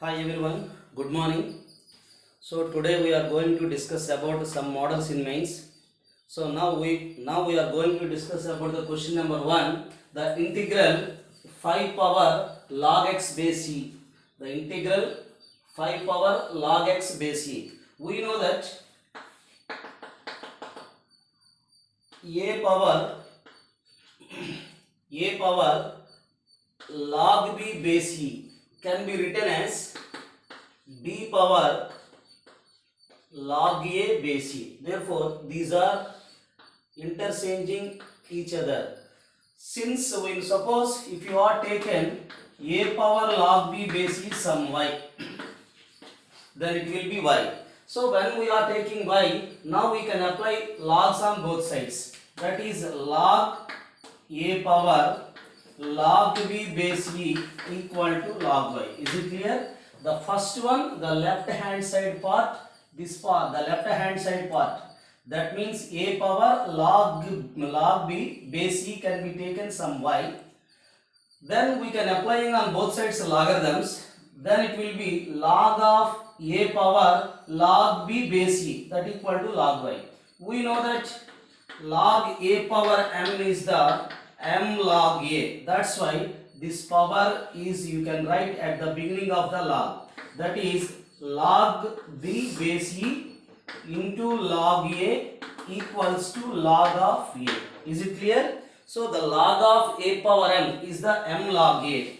Hi everyone, good morning. So today we are going to discuss about some models in mains. So now we are going to discuss about the question number 1, the integral 5 power log x base e. The integral 5 power log x base e. We know that a power log b base e can be written as b power log a base e. Therefore, these are interchanging each other. Since we suppose if you are taken a power log b base e some y, then it will be y. So when we are taking y, now we can apply logs on both sides. That is log a power log b base e equal to log y. Is it clear? The first one, the left hand side part, this part, the left hand side part, that means a power log b base e can be taken some y. Then we can applying on both sides logarithms. Then it will be log of a power log b base e, that equal to log y. We know that log a power m is the m log a. That's why this power is, you can write at the beginning of the log. That is log b base e into log a equals to log of a. Is it clear? So the log of a power m is the m log a.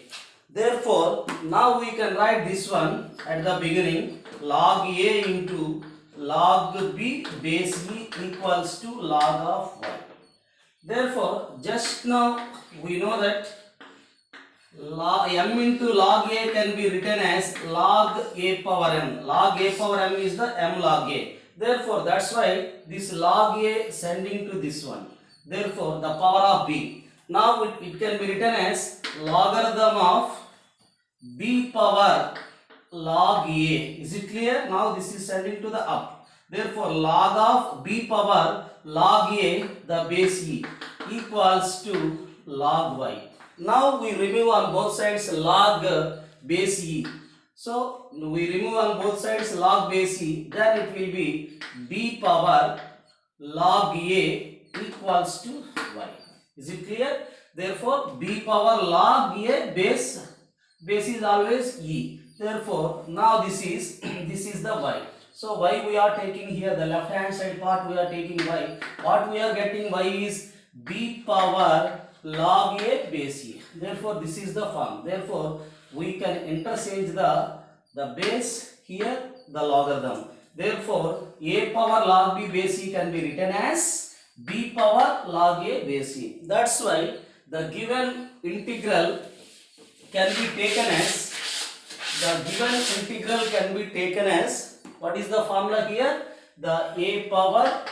Therefore, now we can write this one at the beginning, log a into log b base e equals to log of y. Therefore, just now we know that m into log a can be written as log a power m. Log a power m is the m log a. Therefore, that's why this log a sending to this one. Therefore, the power of b. Now it can be written as logarithm of b power log a. Is it clear? Now this is sending to the up. Therefore, log of b power log a, the base e, equals to log y. Now we remove on both sides log base e. So we remove on both sides log base e, then it will be b power log a equals to y. Is it clear? Therefore, b power log a base is always e. Therefore, now this is the y. So y we are taking here, the left hand side part we are taking y. What we are getting y is b power log a base e. Therefore, this is the form. Therefore, we can interchange the base here, the logarithm. Therefore, a power log b base e can be written as b power log a base e. That's why the given integral can be taken as, what is the formula here? The a power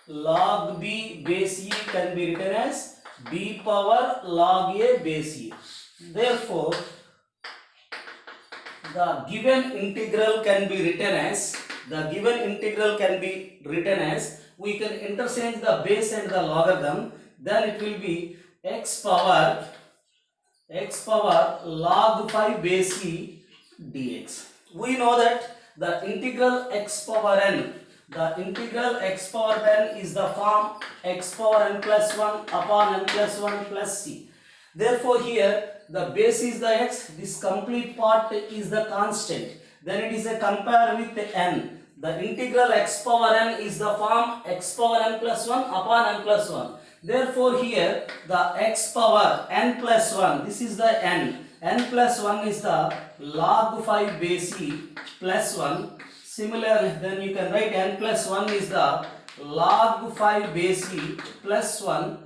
log b base e can be written as b power log a base e. Therefore, the given integral can be written as, we can interchange the base and the logarithm, then it will be x power log 5 base e dx. We know that the integral x power n, is the form x power n plus 1 upon n plus 1 plus c. Therefore, here the base is the x, this complete part is the constant, then it is a compare with n. The integral x power n is the form x power n plus 1 upon n plus 1. Therefore, here the x power n plus 1, this is the n plus 1 is the log 5 base e plus 1. Similarly, then you can write n plus 1 is the log 5 base e plus 1.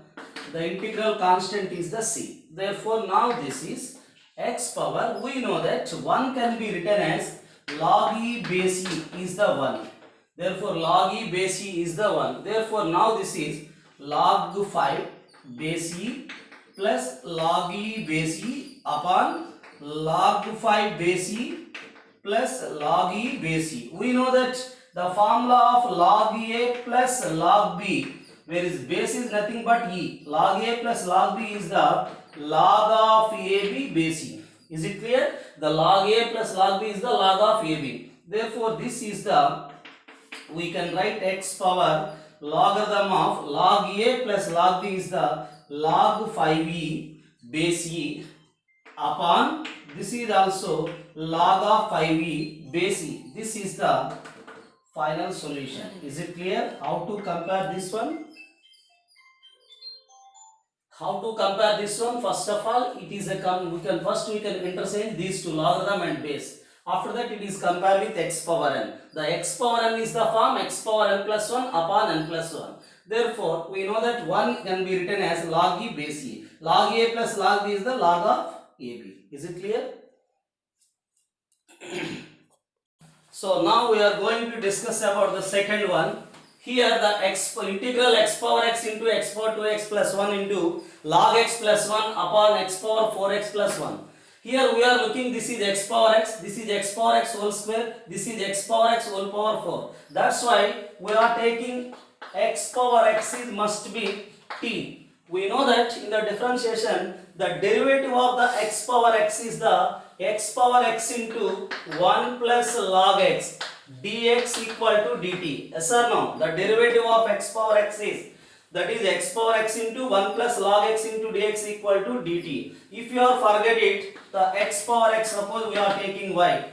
The integral constant is the c. Therefore, now this is x power. We know that 1 can be written as log e base e is the 1. Therefore, log e base e is the 1. Therefore, now this is log 5 base e plus log e base e upon log 5 base e plus log e base e. We know that the formula of log a plus log b, where is base is nothing but e. Log a plus log b is the log of ab base e. Is it clear? The log A plus log B is the log of AB. Therefore, this is the, we can write x power logarithm of log A plus log B is the log 5e base e upon, this is also log of 5e base e. This is the final solution. Is it clear? How to compare this one? How to compare this one? First of all, it is a we can interchange these two, logarithm and base. After that, it is compared with x power n. The x power n is the form x power n plus 1 upon n plus 1. Therefore, we know that 1 can be written as log e base e. Log a plus log b is the log of ab. Is it clear? So now we are going to discuss about the second one. Here the integral x power x into x power 2x plus 1 into log x plus 1 upon x power 4x plus 1. Here we are looking, this is x power x, this is x power x whole square, this is x power x whole power 4. That's why we are taking x power x is must be t. We know that in the differentiation, the derivative of the x power x is the x power x into 1 plus log x dx equal to dt. Yes or no? The derivative of x power x is, that is x power x into 1 plus log x into dx equal to dt. If you are forget it, the x power x, suppose we are taking y,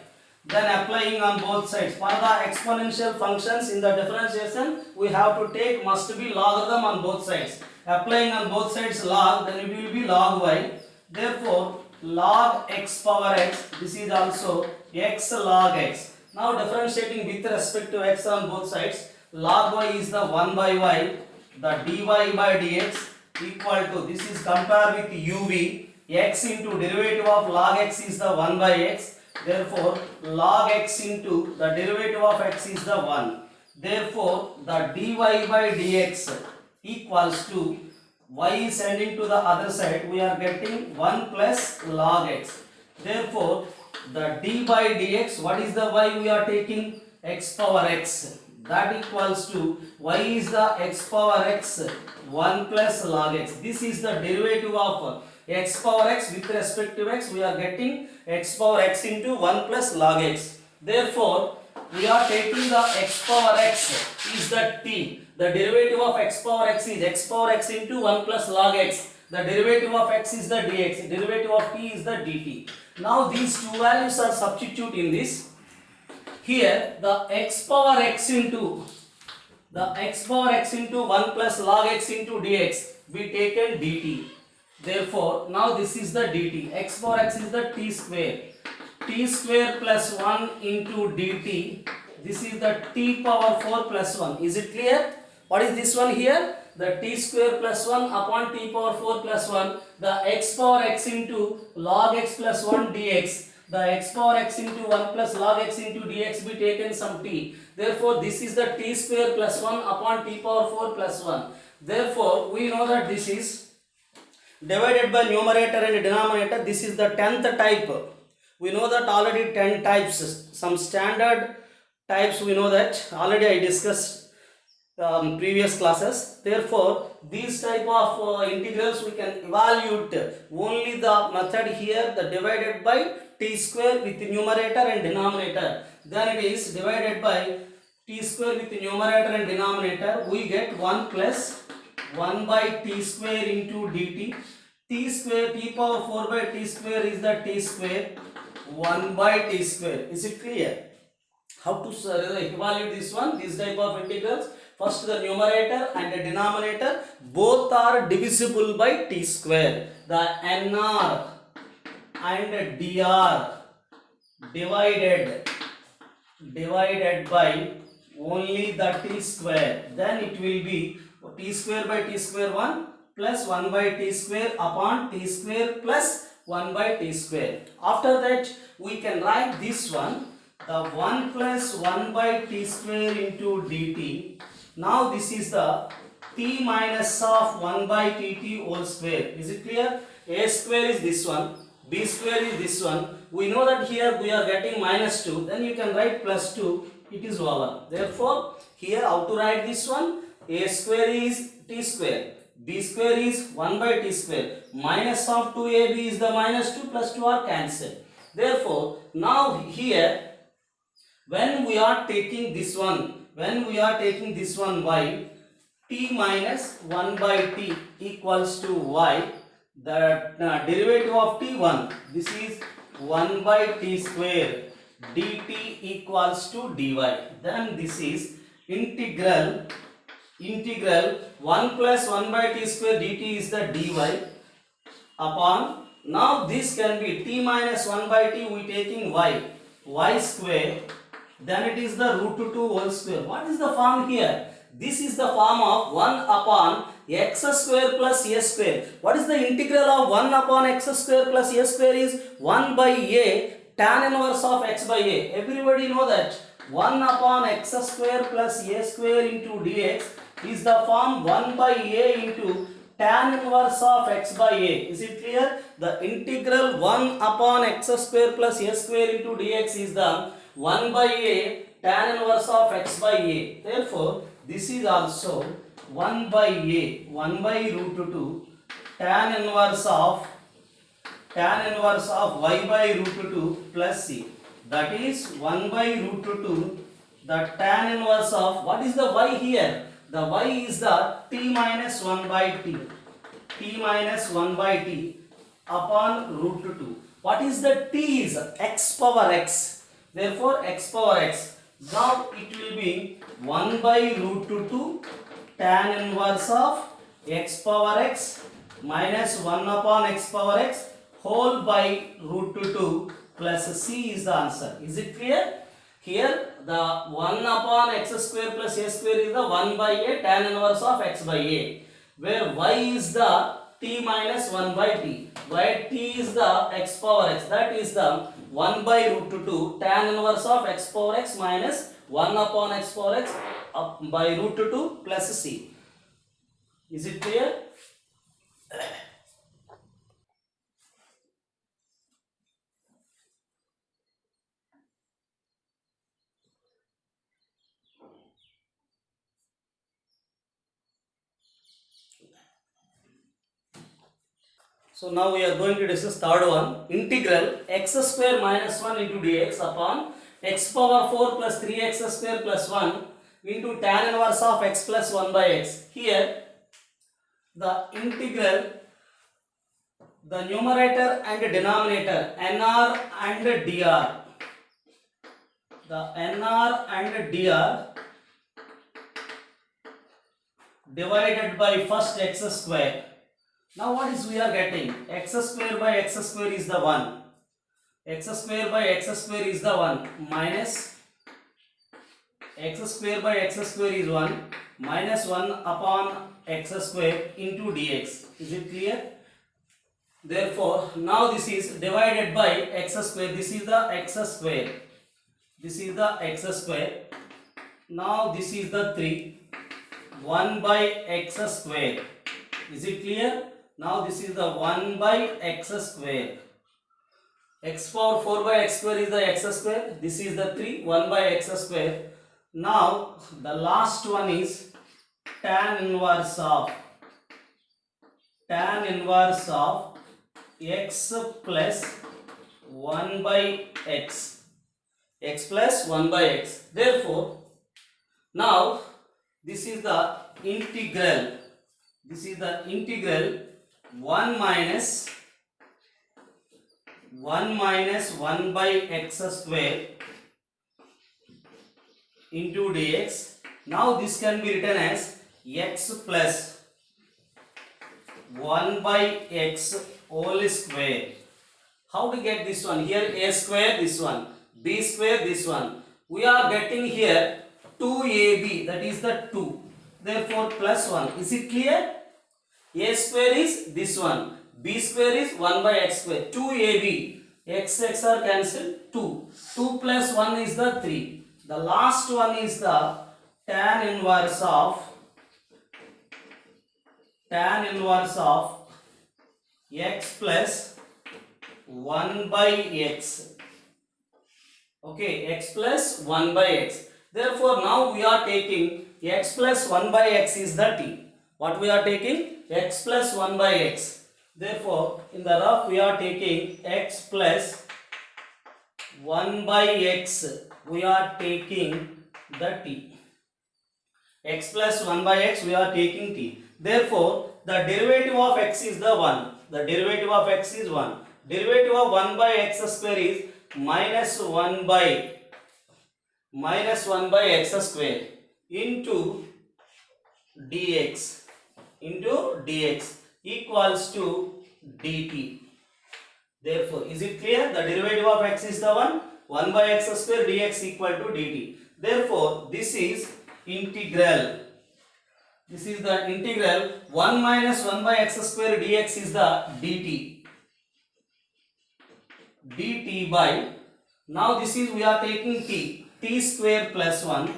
then applying on both sides. For the exponential functions in the differentiation, we have to take must be logarithm on both sides. Applying on both sides log, then it will be log y. Therefore, log x power x, this is also x log x. Now differentiating with respect to x on both sides, log y is the 1 by y, the dy by dx equal to, this is compared with uv, x into derivative of log x is the 1 by x. Therefore, log x into the derivative of x is the 1. Therefore, the dy by dx equals to, y is sending to the other side, we are getting 1 plus log x. Therefore, the d by dx, what is the y we are taking? X power x. That equals to, y is the x power x 1 plus log x. This is the derivative of x power x with respect to x. We are getting x power x into 1 plus log x. Therefore, we are taking the x power x is the t. The derivative of x power x is x power x into 1 plus log x. The derivative of x is the dx. Derivative of t is the dt. Now these two values are substitute in this. Here the x power x into 1 plus log x into dx be taken dt. Therefore, now this is the dt. X power x is the t square. T square plus 1 into dt. This is the t power 4 plus 1. Is it clear? What is this one here? The t square plus 1 upon t power 4 plus 1. The x power x into log x plus 1 dx. The x power x into 1 plus log x into dx be taken some t. Therefore, this is the t square plus 1 upon t power 4 plus 1. Therefore, we know that this is divided by numerator and denominator. This is the 10th type. We know that already 10 types. Some standard types we know that already I discussed previous classes. Therefore, these type of integrals we can evaluate only the method here, the divided by t square with the numerator and denominator. Then it is divided by t square with the numerator and denominator. We get 1 plus 1 by t square into dt. T square, t power 4 by t square is the t square 1 by t square. Is it clear? How to evaluate this one, this type of integrals? First, the numerator and the denominator both are divisible by t square. The nr and dr divided by only the t square. Then it will be t square by t square 1 plus 1 by t square upon t square plus 1 by t square. After that, we can write this one, the 1 plus 1 by t square into dt. Now this is the t minus of 1 by tt whole square. Is it clear? A square is this one, b square is this one. We know that here we are getting minus 2. Then you can write plus 2. It is over. Therefore, here how to write this one? A square is t square, b square is 1 by t square. Minus of 2ab is the minus 2 plus 2 are cancelled. Therefore, now here when we are taking this one y, t minus 1 by t equals to y, the derivative of t 1, this is 1 by t square dt equals to dy. Then this is integral 1 plus 1 by t square dt is the dy upon, now this can be t minus 1 by t, we taking y square, then it is the root 2 whole square. What is the form here? This is the form of 1 upon x square plus a square. What is the integral of 1 upon x square plus a square is 1 by a tan inverse of x by a. Everybody know that 1 upon x square plus a square into dx is the form 1 by a into tan inverse of x by a. Is it clear? The integral 1 upon x square plus a square into dx is the 1 by a tan inverse of x by a. Therefore, this is also 1 by a, 1 by root 2 tan inverse of y by root 2 plus c. That is 1 by root 2 the tan inverse of, what is the y here? The y is the t minus 1 by t upon root 2. What is the t is x power x. Therefore, x power x. Now it will be 1 by root 2 tan inverse of x power x minus 1 upon x power x whole by root 2 plus c is the answer. Is it clear? Here the 1 upon x square plus a square is the 1 by a tan inverse of x by a, where y is the t minus 1 by t, where t is the x power x, that is the 1 by root 2 tan inverse of x power x minus 1 upon x power x by root 2 plus c. Is it clear? So now we are going to discuss third one, integral x square minus 1 into dx upon x power 4 plus 3x square plus 1 into tan inverse of x plus 1 by x. Here the integral, the numerator and denominator nr and dr, the nr and dr divided by first x square. Now what is we are getting? X square by x square is the 1. X square by x square is the 1 minus x square by x square is 1 minus 1 upon x square into dx. Is it clear? Therefore, now this is divided by x square. This is the x square. This is the x square. Now this is the 3. 1 by x square. Is it clear? Now this is the 1 by x square. X power 4 by x square is the x square. This is the 3. 1 by x square. Now the last one is tan inverse of x plus 1 by x. X plus 1 by x. Therefore, now this is the integral. This is the integral 1 minus 1 by x square into dx. Now this can be written as x plus 1 by x whole square. How to get this one? Here a square, this one, b square, this one. We are getting here 2ab, that is the 2. Therefore plus 1. Is it clear? A square is this one, b square is 1 by x square, 2ab, x are cancelled, 2. 2 plus 1 is the 3. The last one is the tan inverse of x plus 1 by x. Okay, x plus 1 by x. Therefore, now we are taking x plus 1 by x is the t. What we are taking? x plus 1 by x. Therefore, in the rough we are taking x plus 1 by x. We are taking the t. X plus 1 by x we are taking t. Therefore, the derivative of x is the 1. The derivative of x is 1. Derivative of 1 by x square is minus 1 by x square into dx equals to dt. Therefore, is it clear? The derivative of x is the 1 by x square dx equal to dt. Therefore, this is integral. This is the integral 1 minus 1 by x square dx is the dt. dt by, now this is we are taking t square plus 1.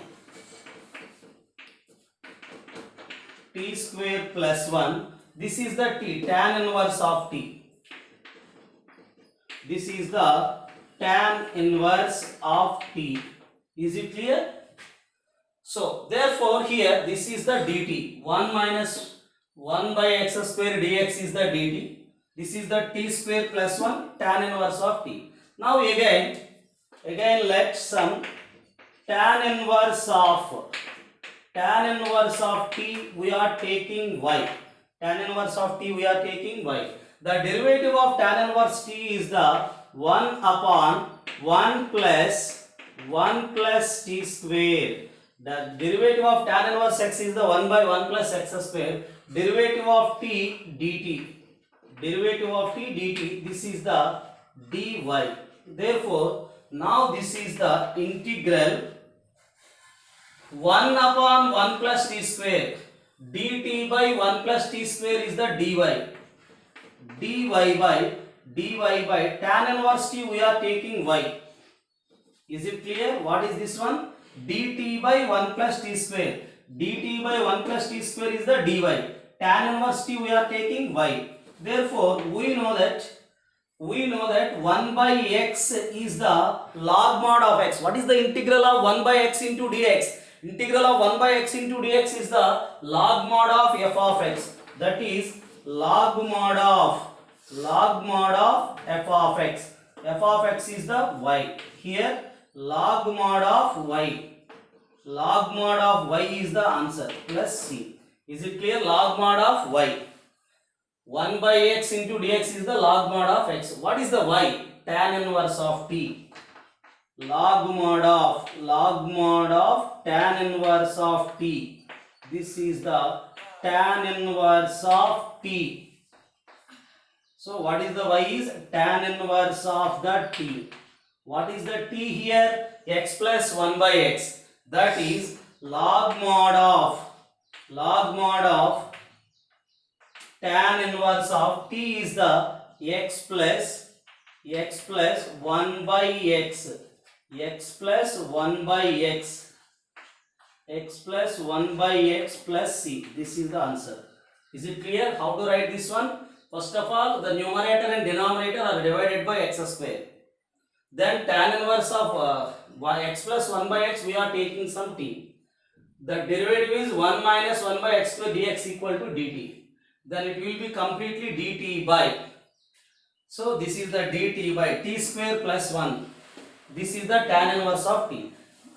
T square plus 1. This is the t, tan inverse of t. This is the tan inverse of t. Is it clear? So, therefore, here this is the dt. 1 minus 1 by x square dx is the dt. This is the t square plus 1 tan inverse of t. Now, again let some tan inverse of t we are taking y. Tan inverse of t we are taking y. The derivative of tan inverse t is the 1 upon 1 plus t square. The derivative of tan inverse x is the 1 by 1 plus x square. Derivative of t dt. Derivative of t dt. This is the dy. Therefore, now this is the integral 1 upon 1 plus t square. dt by 1 plus t square is the dy. dy by tan inverse t we are taking y. Is it clear? What is this one? dt by 1 plus t square. dt by 1 plus t square is the dy. Tan inverse t we are taking y. Therefore, we know that 1 by x is the log mod of x. What is the integral of 1 by x into dx? Integral of 1 by x into dx is the log mod of f of x. That is log mod of f of x. F of x is the y. Here log mod of y. Log mod of y is the answer plus c. Is it clear? Log mod of y. 1 by x into dx is the log mod of x. What is the y? Tan inverse of t. Log mod of tan inverse of t. This is the tan inverse of t. So what is the y is? Tan inverse of the t. What is the t here? X plus 1 by x. That is log mod of tan inverse of t is the x plus 1 by x. X plus 1 by x. X plus 1 by x plus c. This is the answer. Is it clear? How to write this one? First of all, the numerator and denominator are divided by x square. Then tan inverse of x plus 1 by x we are taking some t. The derivative is 1 minus 1 by x square dx equal to dt. Then it will be completely dt by. So this is the dt by t square plus 1. This is the tan inverse of t.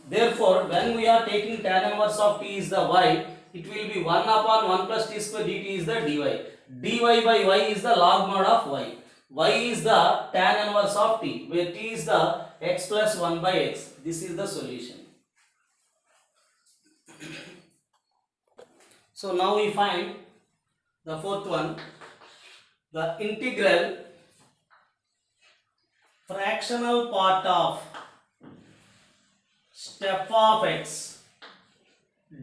Therefore, when we are taking tan inverse of t is the y, it will be 1 upon 1 plus t square dt is the dy. dy by y is the log mod of y. Y is the tan inverse of t, where t is the x plus 1 by x. This is the solution. So now we find the fourth one, the integral fractional part of step of x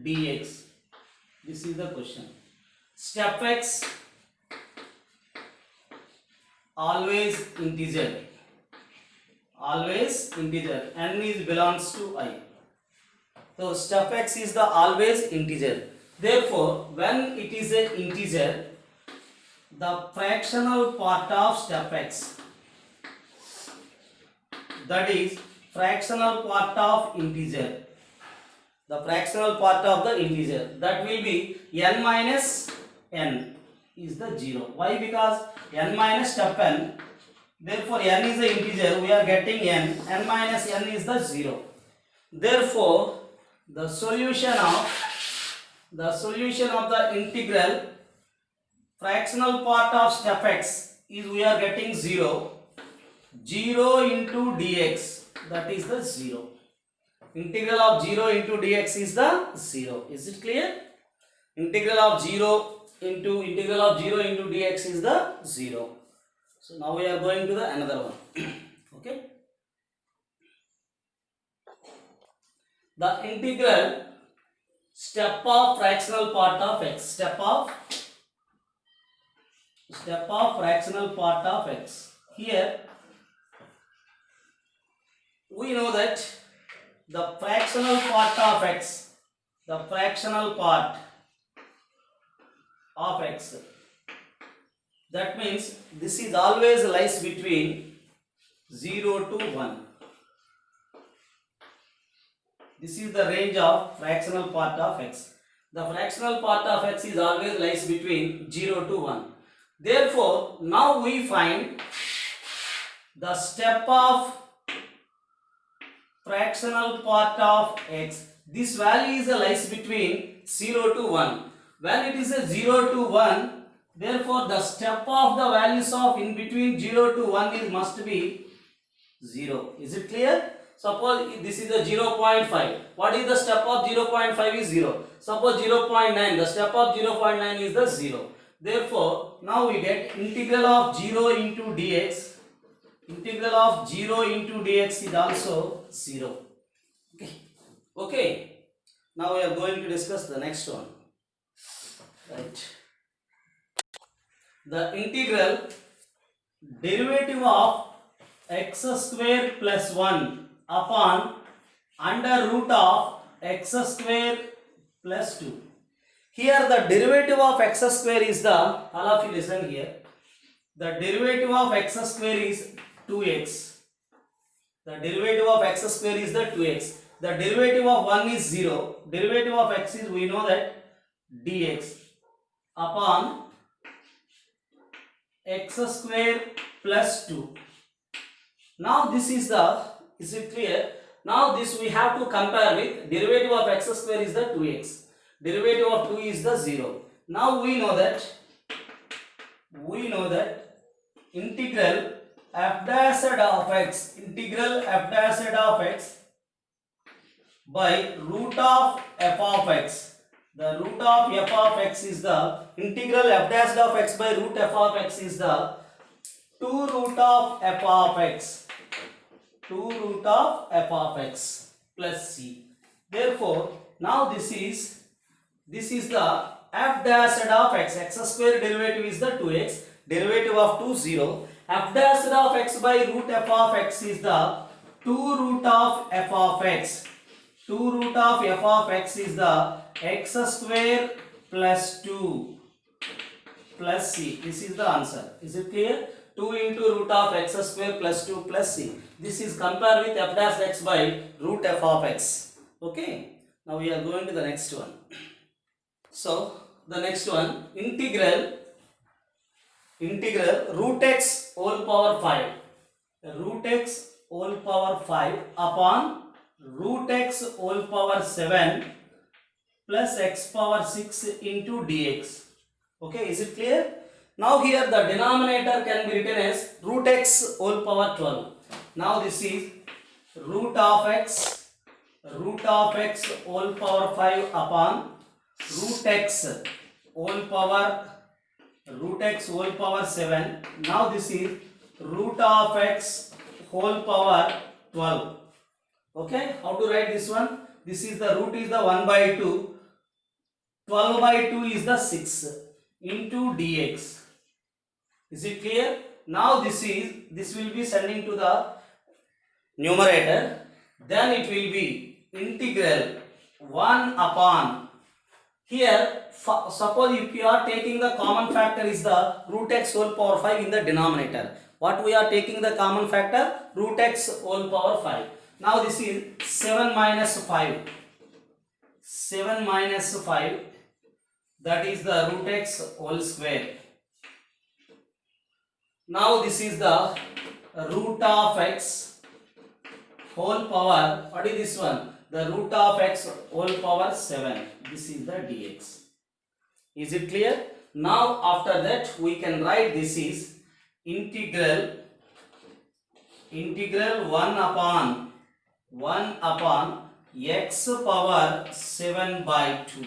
dx. This is the question. Step x always integer, n is belongs to I. So step x is the always integer. Therefore, when it is an integer, the fractional part of step x, that is fractional part of integer, the fractional part of the integer, that will be n minus n. is the 0. Why? Because n minus step n. Therefore, n is the integer. We are getting n. N minus n is the 0. Therefore, the solution of the integral fractional part of step x is we are getting 0. 0 into dx, that is the 0. Integral of 0 into dx is the 0. Is it clear? Integral of 0 into dx is the 0. So now we are going to the another one. Okay. The integral step of fractional part of x. Step of fractional part of x. Here we know that the fractional part of x, that means this is always lies between 0 to 1. This is the range of fractional part of x. The fractional part of x is always lies between 0 to 1. Therefore, now we find the step of fractional part of x. This value is lies between 0 to 1. When it is a 0 to 1, therefore the step of the values of in between 0 to 1 is must be 0. Is it clear? Suppose this is a 0.5. What is the step of 0.5 is 0. Suppose 0.9. The step of 0.9 is the 0. Therefore, now we get integral of 0 into dx. Integral of 0 into dx is also 0. Okay. Now we are going to discuss the next one. Right. The integral derivative of x square plus 1 upon under root of x square plus 2. Here the derivative of x square is the, all of you listen here, the derivative of x square is 2x. The derivative of x square is the 2x. The derivative of 1 is 0. Derivative of x is, we know that, dx upon x square plus 2. Now this is the, is it clear? Now this we have to compare with derivative of x square is the 2x. Derivative of 2 is the 0. Now we know that integral f dash of x, by root of f of x. The root of f of x is the integral f dash of x by root f of x is the 2 root of f of x. 2 root of f of x plus c. Therefore, now this is the f dash of x. X square derivative is the 2x. Derivative of 2 0. F dash of x by root f of x is the 2 root of f of x. 2 root of f of x is the x square plus 2 plus c. This is the answer. Is it clear? 2 into root of x square plus 2 plus c. This is compared with f dash x by root f of x. Okay. Now we are going to the next one. So the next one, integral root x whole power 5. Root x whole power 5 upon root x whole power 7 plus x power 6 into dx. Okay, is it clear? Now here the denominator can be written as root x whole power 12. Now this is root of x whole power 5 upon root x whole power 7. Now this is root of x whole power 12. Okay, how to write this one? This is the root is the 1 by 2. 12 by 2 is the 6 into dx. Is it clear? Now this will be sending to the numerator. Then it will be integral 1 upon, here suppose if you are taking the common factor is the root x whole power 5 in the denominator. What we are taking the common factor? Root x whole power 5. Now this is 7 minus 5. 7 minus 5, that is the root x whole square. Now this is the root of x whole power. What is this one? The root of x whole power 7. This is the dx. Is it clear? Now after that we can write this is integral 1 upon x power 7 by 2.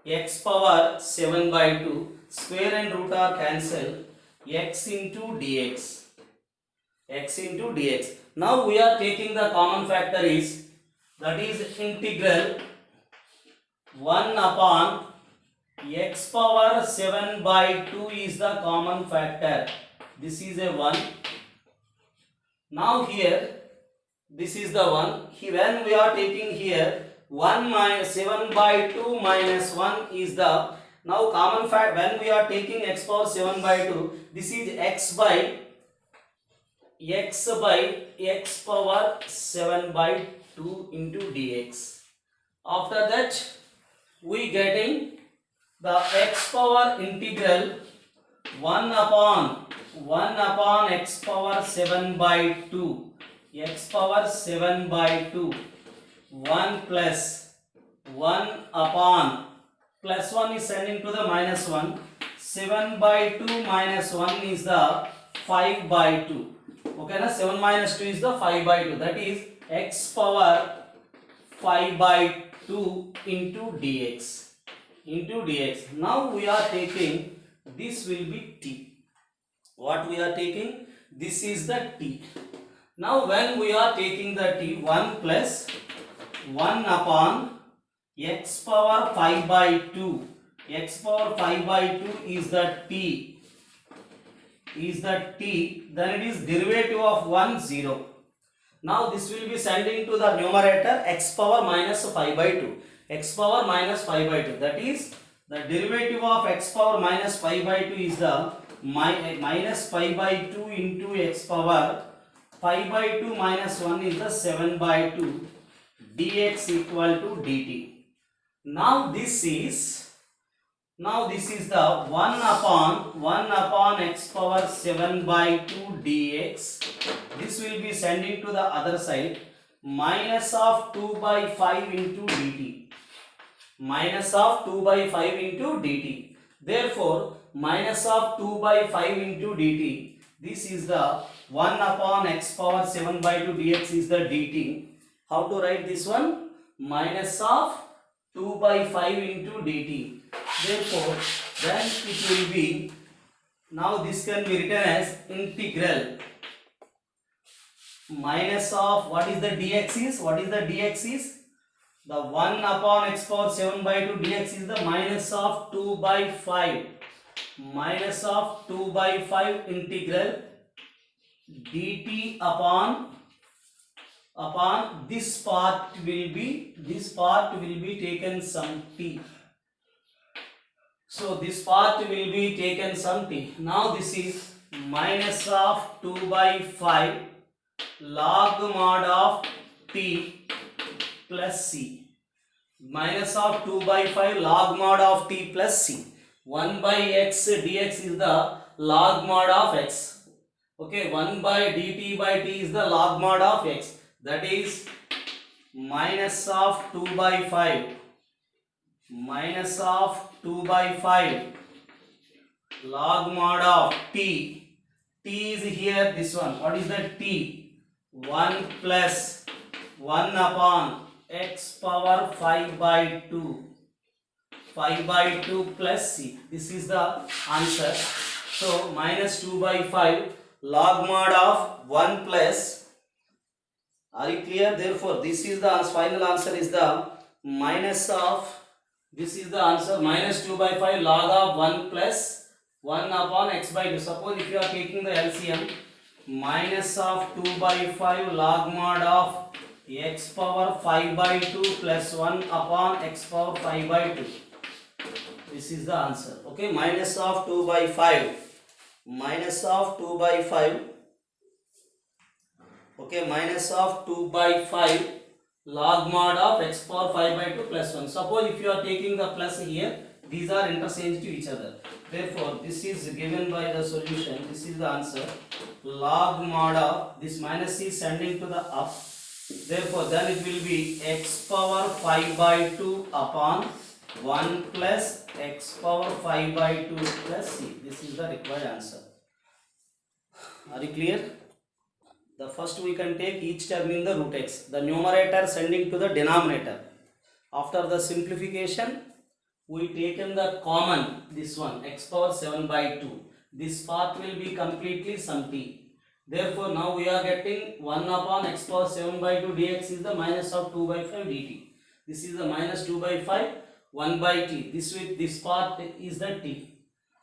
X power 7 by 2, square and root are cancelled, x into dx. X into dx. Now we are taking the common factor is, that is integral 1 upon x power 7 by 2 is the common factor. This is a 1. Now here this is the 1. When we are taking here 1 minus 7 by 2 minus 1 is the now common fact. When we are taking x power 7 by 2, this is x by x power 7 by 2 into dx. After that we getting the x power integral 1 upon x power 7 by 2, x power 7 by 2, 1 plus 1 upon plus 1 is sending to the minus 1, 7 by 2 minus 1 is the 5 by 2. Okay, na 7 minus 2 is the 5 by 2, that is x power 5 by 2 into dx. Now we are taking, this will be t. What we are taking? This is the t. Now when we are taking the t, 1 plus 1 upon x power 5 by 2. X power 5 by 2 is the t. Then it is derivative of 1, 0. Now this will be sending to the numerator x power minus 5 by 2. X power minus 5 by 2. That is the derivative of x power minus 5 by 2 is the minus 5 by 2 into x power 5 by 2 minus 1 is the 7 by 2 dx equal to dt. Now this is the 1 upon x power 7 by 2 dx. This will be sending to the other side, minus of 2 by 5 into dt. Minus of 2 by 5 into dt. Therefore minus of 2 by 5 into dt. This is the 1 upon x power 7 by 2 dx is the dt. How to write this one? Minus of 2 by 5 into dt. Therefore then it will be, now this can be written as integral minus of, what is the dx is? The 1 upon x power 7 by 2 dx is the minus of 2 by 5. Minus of 2 by 5 integral dt upon this part will be taken some t. So this part will be taken some t. Now this is minus of 2 by 5 log mod of t plus c. Minus of 2 by 5 log mod of t plus c. 1 by x dx is the log mod of x. Okay, 1 by dt by t is the log mod of x. That is minus of 2 by 5. Minus of 2 by 5 log mod of t. T is here, this one. What is the t? 1 plus 1 upon x power 5 by 2. 5 by 2 plus c. This is the answer. So minus 2 by 5 log mod of 1 plus. Are you clear? Therefore this is the final answer is the minus of, this is the answer, minus 2 by 5 log of 1 plus 1 upon x by 2. Suppose if you are taking the LCM, minus of 2 by 5 log mod of x power 5 by 2 plus 1 upon x power 5 by 2. This is the answer. Okay, minus of 2 by 5. Minus of 2 by 5. Okay, minus of 2 by 5 log mod of x power 5 by 2 plus 1. Suppose if you are taking the plus here, These are interchanged to each other. Therefore, this is given by the solution. This is the answer. Log mod of this minus is sending to the up. Therefore, then it will be x power 5 by 2 upon 1 plus x power 5 by 2 plus c. This is the required answer. Are you clear? The first we can take each term in the root x. The numerator sending to the denominator. After the simplification, we taken the common, this one, x power 7 by 2. This part will be completely sum t. Therefore, now we are getting 1 upon x power 7 by 2 dx is the minus of 2 by 5 dt. This is the minus 2 by 5, 1 by t. This part is the t.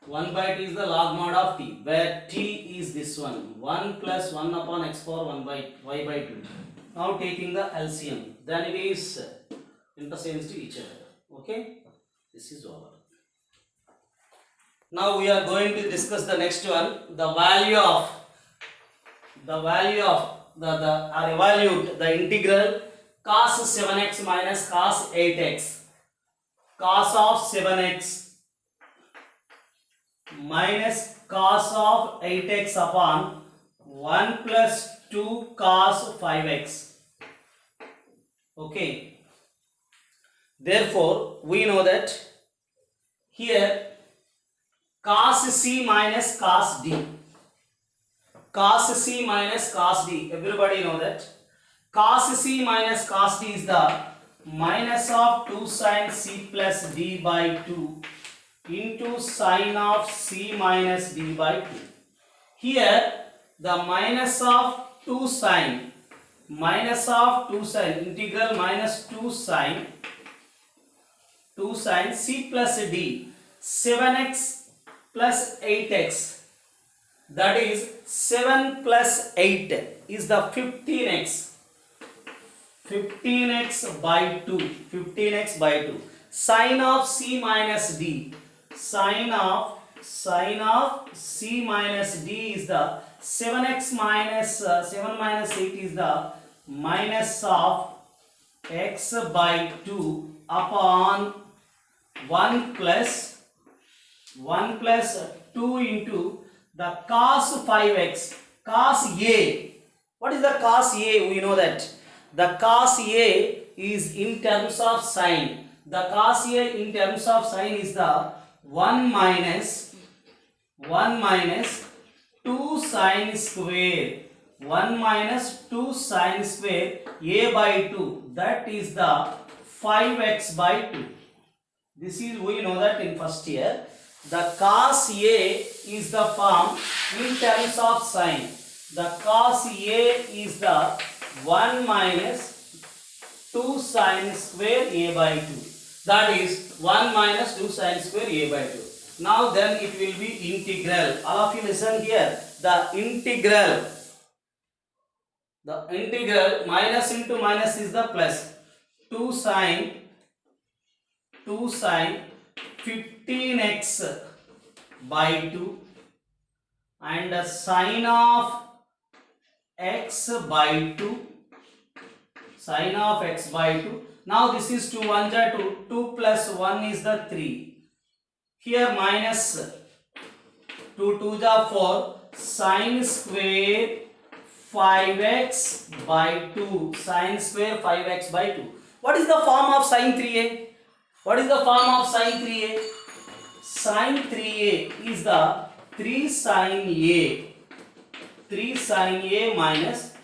1 by t is the log mod of t, where t is this one. 1 plus 1 upon x power 1 by y by 2. Now taking the LCM, then it is interchanged to each other. Okay? This is over. Now we are going to discuss the next one. The value of evaluate the integral cos 7x minus cos 8x. Cos of 7x minus cos of 8x upon 1 plus 2 cos 5x. Okay. Therefore, we know that here cos c minus cos d. Cos c minus cos d. Everybody know that cos c minus cos d is the minus of 2 sin c plus d by 2 into sin of c minus d by 2. Here the minus of 2 sin integral minus 2 sin c plus d 7x plus 8x, that is 7 plus 8 is the 15x by 2, 15x by 2. Sin of c minus d, sin of c minus d is the 7x minus 7 minus 8 is the minus of x by 2 upon 1 plus 2 into the cos 5x, cos a. What is the cos a? We know that the cos a is in terms of sine. The cos a in terms of sine is the 1 minus 2 sine square. 1 minus 2 sine square a by 2. That is the 5x by 2. This is, we know that in first year. The cos a is the form in terms of sine. The cos a is the 1 minus 2 sine square a by 2. That is 1 minus 2 sine square a by 2. Now then it will be integral. All of you listen here. The integral minus into minus is the plus. 2 sine 15x by 2 and sine of x by 2. Sine of x by 2. Now this is 2 1 ja 2. 2 plus 1 is the 3. Here minus 2 2 ja 4. Sine square 5x by 2. Sine square 5x by 2. What is the form of sine 3a? What is the form of sine 3a? Sine 3a is the 3 sine a. 3 sine a minus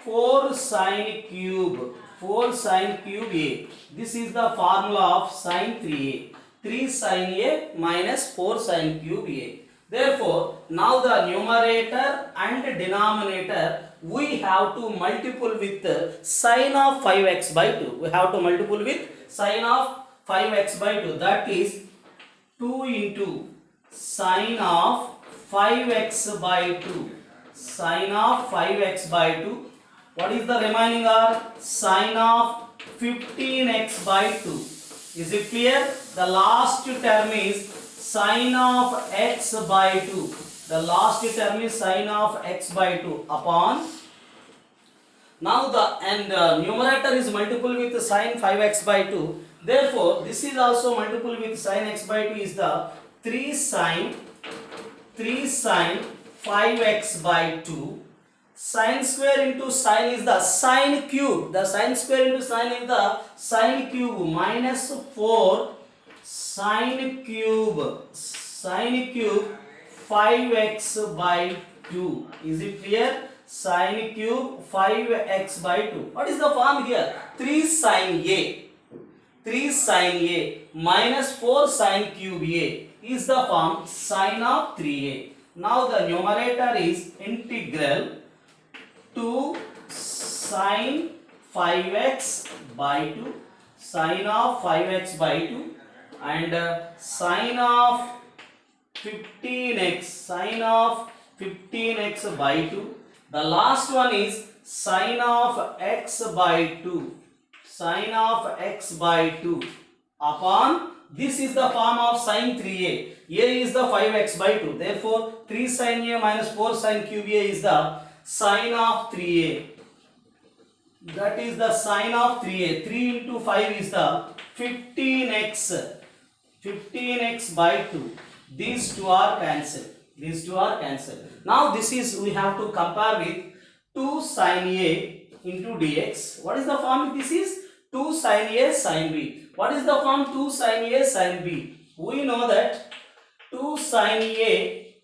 4 sine cube. 4 sine cube a. This is the formula of sine 3a. 3 sine a minus 4 sine cube a. Therefore, now the numerator and denominator we have to multiple with sine of 5x by 2. We have to multiple with sine of 5x by 2. That is 2 into sine of 5x by 2. Sine of 5x by 2. What is the remaining are? Sine of 15x by 2. Is it clear? The last term is sine of x by 2. The last term is sine of x by 2 upon Now the numerator is multiple with sine 5x by 2. Therefore, this is also multiple with sine x by 2 is the 3 sine 5x by 2. Sine square into sine is the sine cube. The sine square into sine is the sine cube minus 4 sine cube 5x by 2. Is it clear? Sine cube 5x by 2. What is the form here? 3 sine a minus 4 sine cube a is the form sine of 3a. Now the numerator is integral 2 sine 5x by 2, sine of 5x by 2, and sine of 15x by 2. The last one is sine of x by 2, sine of x by 2 upon, this is the form of sine 3a. A is the 5x by 2. Therefore, 3 sine a minus 4 sine cube a is the sine of 3a. That is the sine of 3a. 3 into 5 is the 15x by 2. These two are cancelled. Now this is, we have to compare with 2 sine a into dx. What is the form? This is 2 sine a sine b. What is the form 2 sine a sine b? We know that 2 sine a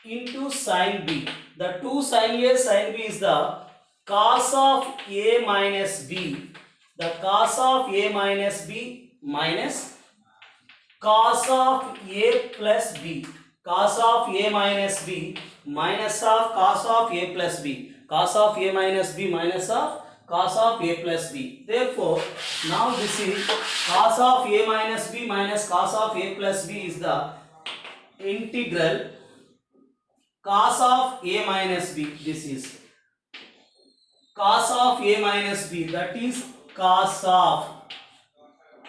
into sine b. The 2 sine a sine b is the cos of a minus b. The cos of a minus b minus cos of a plus b. Cos of a minus b minus of cos of a plus b. Cos of a minus b minus of cos of a plus b. Therefore, now this is cos of a minus b minus cos of a plus b is the integral cos of a minus b. This is cos of a minus b, that is cos of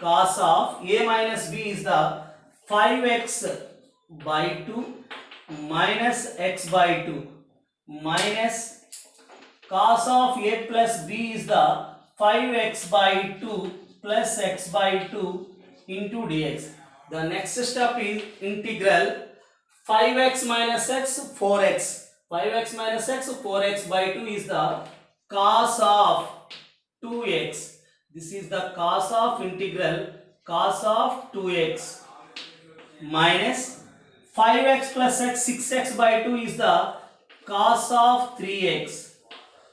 a minus b is the 5x by 2 minus x by 2 minus cos of a plus b is the 5x by 2 plus x by 2 into dx. The next step is integral 5x minus x 4x. 5x minus x 4x by 2 is the cos of 2x. This is the cos of integral cos of 2x minus 5x plus x 6x by 2 is the cos of 3x.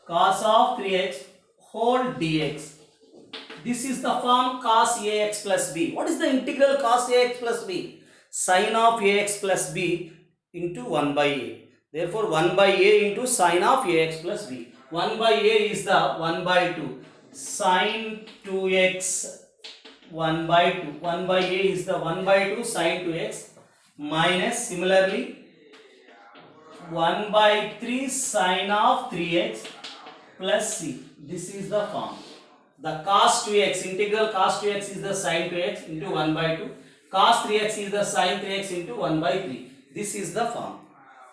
Cos of 3x whole dx. This is the form cos ax plus b. What is the integral cos ax plus b? Sine of ax plus b into 1 by a. Therefore, 1 by a into sine of ax plus b. 1 by a is the 1 by 2. Sine 2x 1 by 2. 1 by a is the 1 by 2 sine 2x minus similarly 1 by 3 sine of 3x plus c. This is the form. The cos 2x, integral cos 2x is the sine 2x into 1 by 2. Cos 3x is the sine 3x into 1 by 3. This is the form.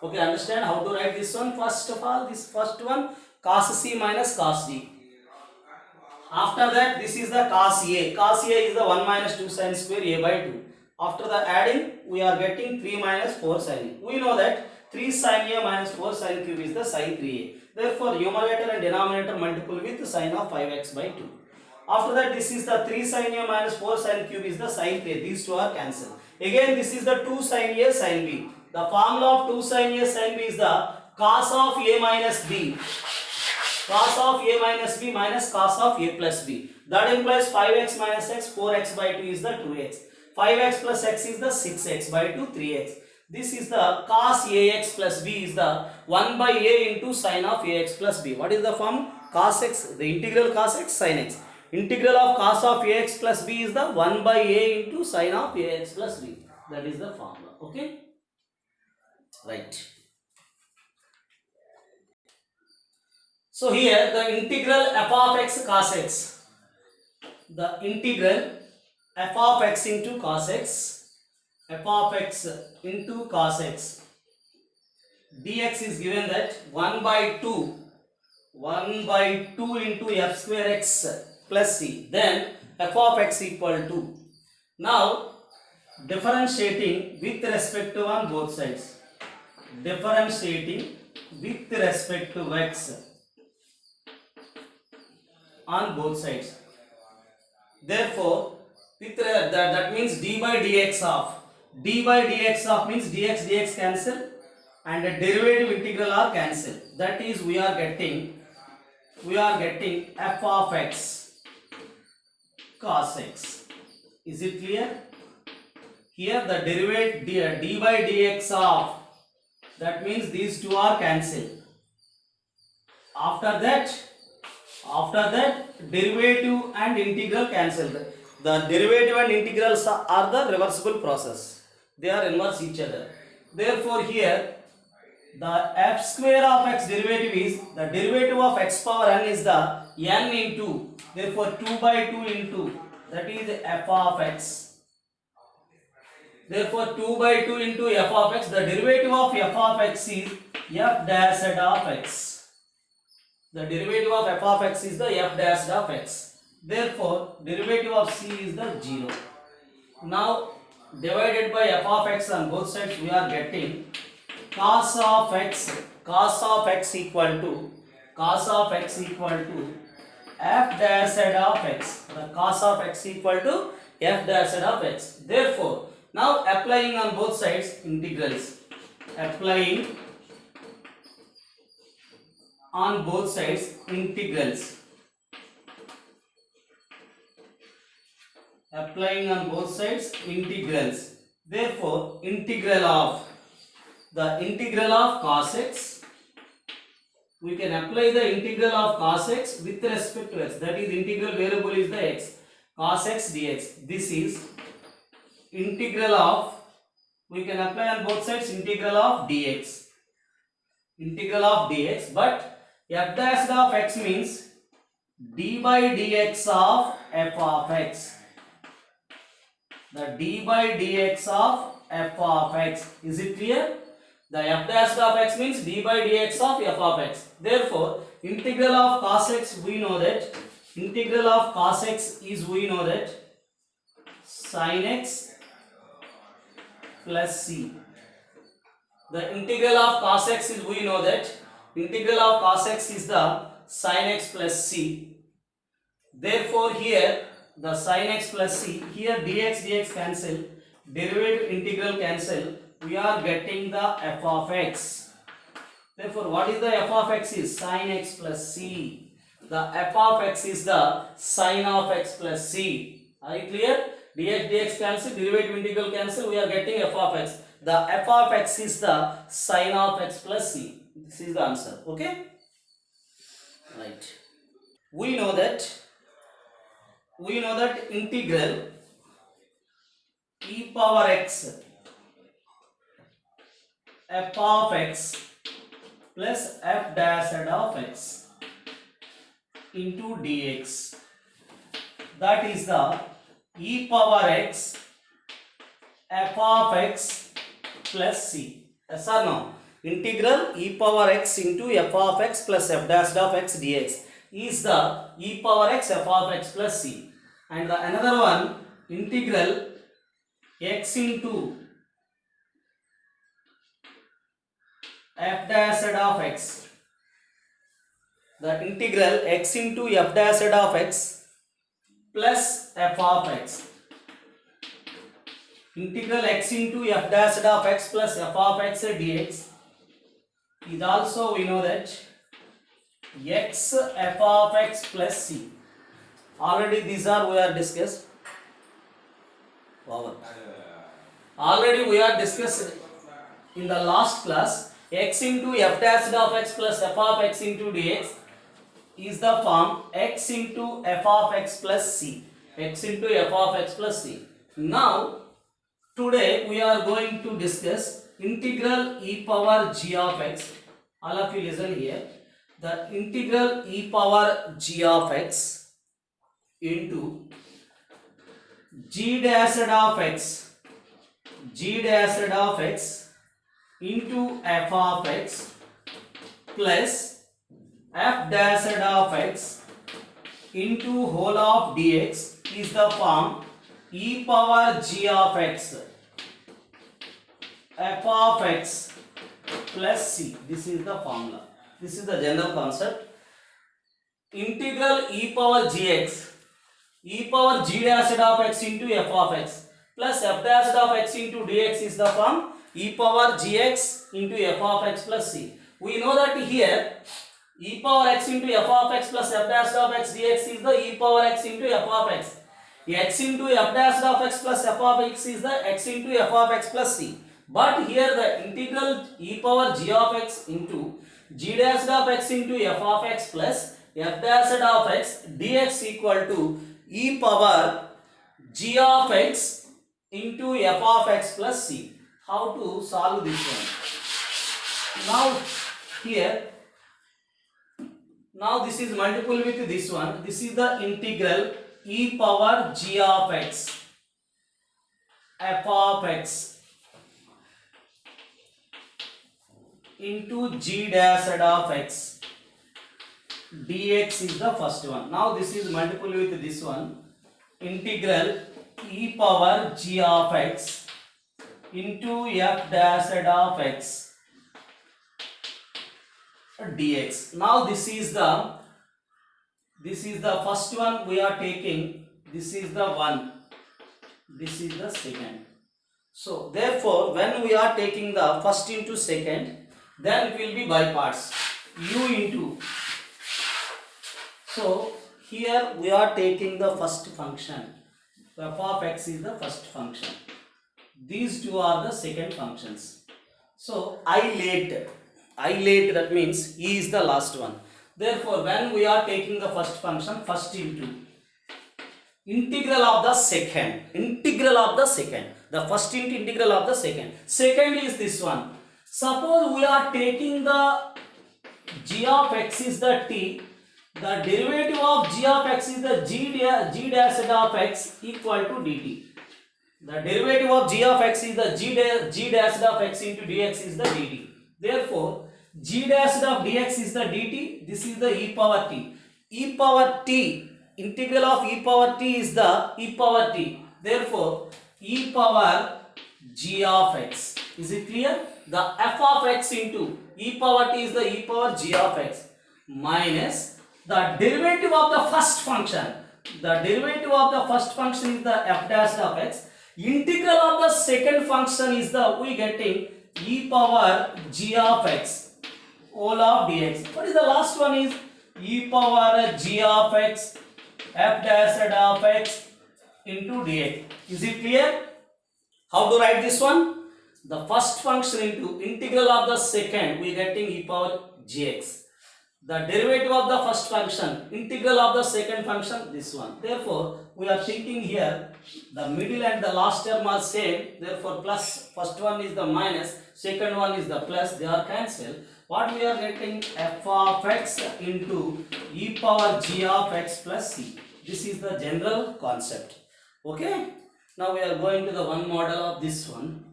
Okay, understand how to write this one? First of all, this first one cos c minus cos d. After that, this is the cos a. Cos a is the 1 minus 2 sine square a by 2. After the adding, we are getting 3 minus 4 sine. We know that 3 sine a minus 4 sine cube is the sine 3a. Therefore, numerator and denominator multiple with sine of 5x by 2. After that, this is the 3 sine a minus 4 sine cube is the sine 3. These two are cancelled. Again, this is the 2 sine a sine b. The formula of 2 sine a sine b is the cos of a minus b. Cos of a minus b minus cos of a plus b. That implies 5x minus x, 4x by 2 is the 2x. 5x plus x is the 6x by 2, 3x. This is the cos ax plus b is the 1 by a into sine of ax plus b. What is the form? Cos x, the integral cos x sin x. Integral of cos of ax plus b is the 1 by a into sine of ax plus b. That is the formula. Okay? Right. So here the integral f of x cos x. The integral f of x into cos x. F of x into cos x dx is given that 1 by 2 1 by 2 into f square x plus c. Then f of x equal to. Now differentiating with respect to on both sides. Differentiating with respect to x on both sides. Therefore, with that means d by dx of means dx cancel and the derivative integral are cancel. That is we are getting f of x cos x. Is it clear? Here the derivative d by dx of, that means these two are cancelled. After that derivative and integral cancelled. The derivative and integrals are the reversible process. They are inverse each other. Therefore here the f square of x derivative is, the derivative of x power n is the n into, therefore 2 by 2 into, that is f of x. Therefore 2 by 2 into f of x, the derivative of f of x is f dash of x. The derivative of f of x is the f dash of x. Therefore derivative of c is the 0. Now divided by f of x on both sides, we are getting cos of x equal to f dash of x. The cos of x equal to f dash of x. Therefore now applying on both sides integrals, applying on both sides integrals, therefore integral of cos x, we can apply the integral of cos x with respect to x, that is integral variable is the x, cos x dx. This is integral of, we can apply on both sides integral of dx, but f dash of x means d by dx of f of x. The d by dx of f of x. Is it clear? The f dash of x means d by dx of f of x. Therefore integral of cos x, we know that integral of cos x is, we know that sin x plus c. The integral of cos x is, we know that integral of cos x is the sin x plus c. Therefore here the sin x plus c, here dx cancel, derivative integral cancel, we are getting the f of x. Therefore what is the f of x is sin x plus c. The f of x is the sin of x plus c. Are you clear? Dx cancel, derivative integral cancel, we are getting f of x. The f of x is the sin of x plus c. This is the answer. Okay? Right. We know that integral e power x f of x plus f dash of x into dx, that is the e power x f of x plus c. Yes or no? Integral e power x into f of x plus f dash of x dx is the e power x f of x plus c. And the another one, integral x into f dash of x. The integral x into f dash of x plus f of x. Integral x into f dash of x plus f of x dx is also, we know that x f of x plus c. Already these are we are discussed. Already we are discussed in the last class. X into f dash of x plus f of x into dx is the form x into f of x plus c. X into f of x plus c. Now today we are going to discuss integral e power g of x. All of you listen here. The integral e power g of x into g dash of x into f of x plus f dash of x into whole of dx is the form e power g of x f of x plus c. This is the formula. This is the general concept. Integral e power gx, e power g dash of x into f of x plus f dash of x into dx is the form e power gx into f of x plus c. We know that here e power x into f of x plus f dash of x dx is the e power x into f of x. X into f dash of x plus f of x is the x into f of x plus c. But here the integral e power g of x into g dash of x into f of x plus f dash of x dx equal to e power g of x into f of x plus c. How to solve this one? Now here, now this is multiple with this one. This is the integral e power g of x f of x into g dash of x dx is the first one. Now this is multiple with this one. Integral e power g of x into f dash of x dx. Now this is the first one we are taking. This is the one. This is the second. So therefore, when we are taking the first into second, then it will be by parts. U into. So here we are taking the first function. F of x is the first function. These two are the second functions. So I late that means E is the last one. Therefore, when we are taking the first function, first into integral of the second, the first into integral of the second. Second is this one. Suppose we are taking the g of x is the t, the derivative of g of x is the g dash of x equal to dt. The derivative of g of x is the g dash of x into dx is the dt. Therefore, g dash of dx is the dt. This is the e power t. E power t, integral of e power t is the e power t. Therefore, e power g of x. Is it clear? The f of x into e power t is the e power g of x minus the derivative of the first function. The derivative of the first function is the f dash of x. Integral of the second function is the we getting e power g of x all of dx. What is the last one is e power g of x f dash of x into dx. Is it clear? How to write this one? The first function into integral of the second we getting e power gx. The derivative of the first function, integral of the second function, this one. Therefore, we are thinking here the middle and the last term are same. Therefore, plus first one is the minus, second one is the plus. They are cancelled. What we are getting f of x into e power g of x plus c. This is the general concept. Okay. Now we are going to the one model of this one.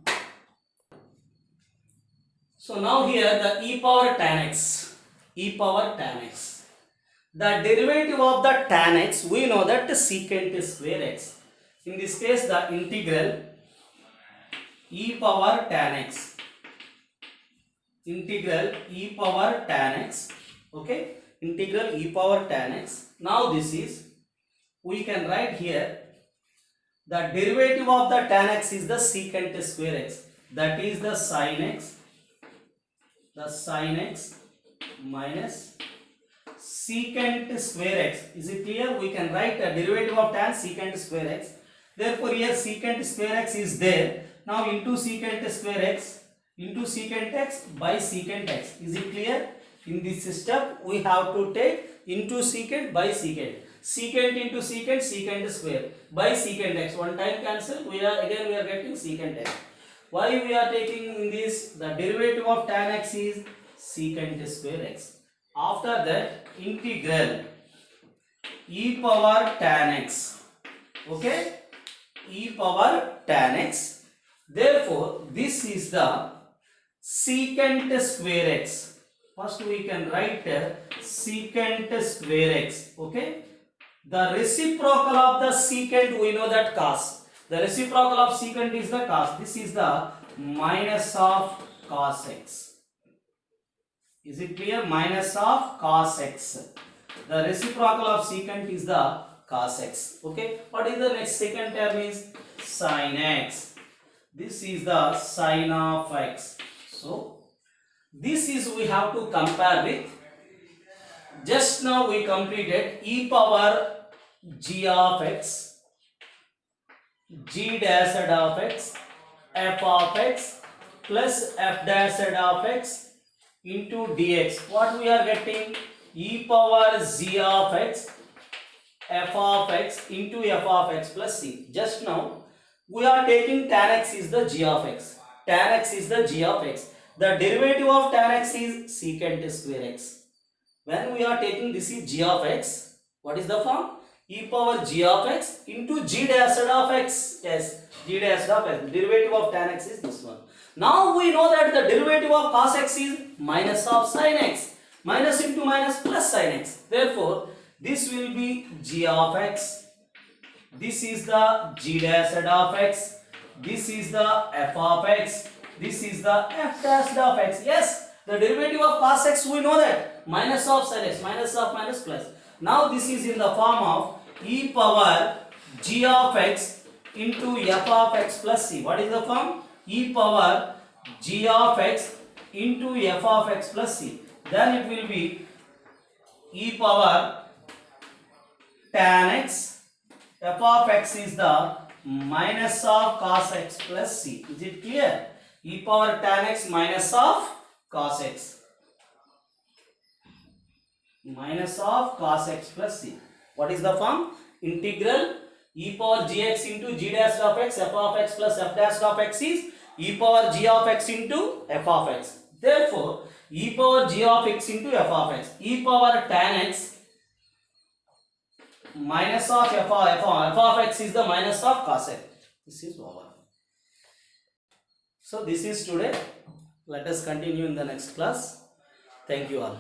So now here the e power tan x. E power tan x. The derivative of the tan x, we know that secant square x. In this case, the integral e power tan x. Integral e power tan x. Okay. Integral e power tan x. Now this is, we can write here, the derivative of the tan x is the secant square x. That is the sin x. The sin x minus secant square x. Is it clear? We can write a derivative of tan secant square x. Therefore, here secant square x is there. Now into secant square x into secant x by secant x. Is it clear? In this step, we have to take into secant by secant. Secant into secant, secant square by secant x. One time cancel. We are getting secant x. Why we are taking in this? The derivative of tan x is secant square x. After that, integral e power tan x. Okay, e power tan x. Therefore, this is the secant square x. First we can write secant square x. Okay. The reciprocal of the secant, we know that cos. The reciprocal of secant is the cos. This is the minus of cos x. Is it clear? Minus of cos x. The reciprocal of secant is the cos x. Okay. What is the next second term is sin x. This is the sin of x. So this is we have to compare with. Just now we completed e power g of x, g dash of x, f of x plus f dash of x into dx. What we are getting? E power z of x, f of x into f of x plus c. Just now we are taking tan x is the g of x. Tan x is the g of x. The derivative of tan x is secant square x. When we are taking this is g of x, what is the form? E power g of x into g dash of x. Yes, g dash of x. The derivative of tan x is this one. Now we know that the derivative of cos x is minus of sin x. Minus into minus plus sin x. Therefore, this will be g of x. This is the g dash of x. This is the f of x. This is the f dash of x. Yes. The derivative of cos x we know that minus of sin x, minus of minus plus. Now this is in the form of e power g of x into f of x plus c. What is the form? E power g of x into f of x plus c. Then it will be e power tan x. F of x is the minus of cos x plus c. Is it clear? E power tan x minus of cos x. Minus of cos x plus c. What is the form? Integral e power gx into g dash of x, f of x plus f dash of x is e power g of x into f of x. Therefore, e power g of x into f of x. E power tan x minus of f of x is the minus of cos x. This is over. So this is today. Let us continue in the next class. Thank you all.